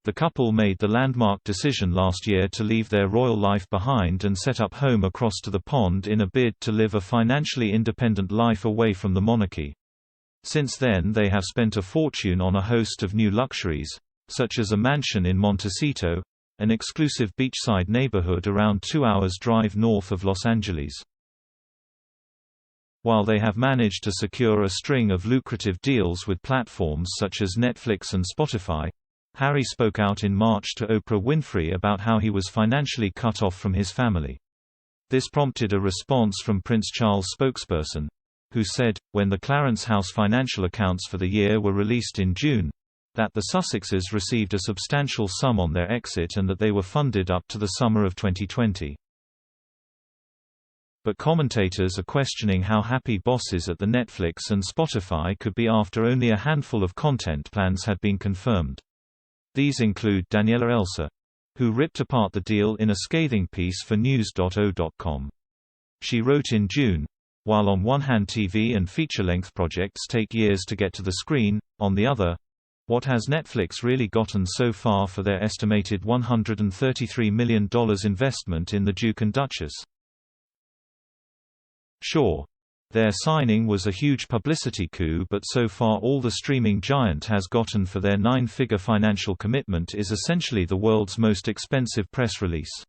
The couple made the landmark decision last year to leave their royal life behind and set up home across to the pond in a bid to live a financially independent life away from the monarchy. Since then they have spent a fortune on a host of new luxuries, such as a mansion in Montecito, an exclusive beachside neighborhood around 2 hours' drive north of Los Angeles. While they have managed to secure a string of lucrative deals with platforms such as Netflix and Spotify, Harry spoke out in March to Oprah Winfrey about how he was financially cut off from his family. This prompted a response from Prince Charles' spokesperson, who said, when the Clarence House financial accounts for the year were released in June, that the Sussexes received a substantial sum on their exit and that they were funded up to the summer of 2020. But commentators are questioning how happy bosses at the Netflix and Spotify could be after only a handful of content plans had been confirmed. These include Daniela Elsa, who ripped apart the deal in a scathing piece for news.o.com. She wrote in June, "While on one hand TV and feature-length projects take years to get to the screen, on the other, what has Netflix really gotten so far for their estimated $133 million investment in the Duke and Duchess? Sure. Their signing was a huge publicity coup, but so far all the streaming giant has gotten for their 9-figure financial commitment is essentially the world's most expensive press release.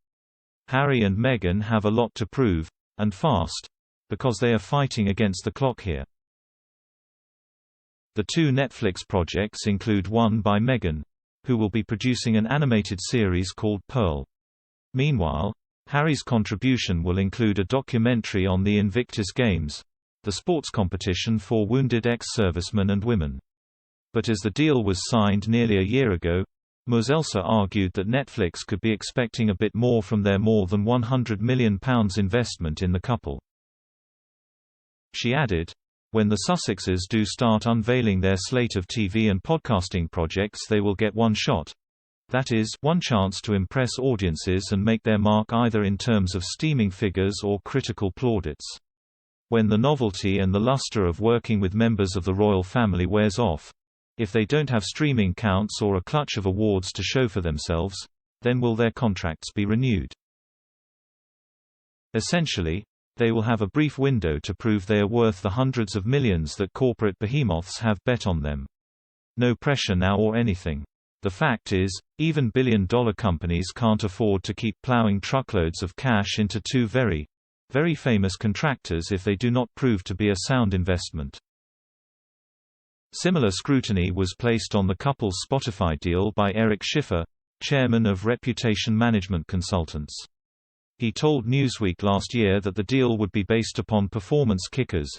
Harry and Meghan have a lot to prove, and fast, because they are fighting against the clock here." The two Netflix projects include one by Meghan, who will be producing an animated series called Pearl. Meanwhile, Harry's contribution will include a documentary on the Invictus Games, the sports competition for wounded ex-servicemen and women. But as the deal was signed nearly a year ago, Ms. Elsa argued that Netflix could be expecting a bit more from their more than £100 million investment in the couple. She added, "When the Sussexes do start unveiling their slate of TV and podcasting projects, they will get one shot. That is, one chance to impress audiences and make their mark either in terms of steaming figures or critical plaudits. When the novelty and the luster of working with members of the royal family wears off, if they don't have streaming counts or a clutch of awards to show for themselves, then will their contracts be renewed? Essentially, they will have a brief window to prove they are worth the hundreds of millions that corporate behemoths have bet on them. No pressure now or anything. The fact is, even billion-dollar companies can't afford to keep plowing truckloads of cash into two very famous contractors if they do not prove to be a sound investment." Similar scrutiny was placed on the couple's Spotify deal by Eric Schiffer, chairman of Reputation Management Consultants. He told Newsweek last year that the deal would be based upon performance kickers,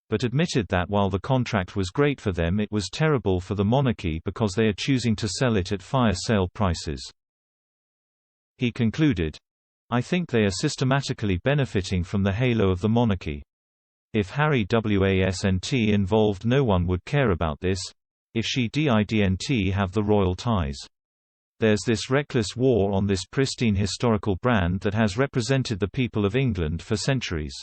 but admitted that while the contract was great for them, it was terrible for the monarchy because they are choosing to sell it at fire sale prices. He concluded, "I think they are systematically benefiting from the halo of the monarchy. If Harry wasn't involved, no one would care about this. If she didn't have the royal ties. There's this reckless war on this pristine historical brand that has represented the people of England for centuries."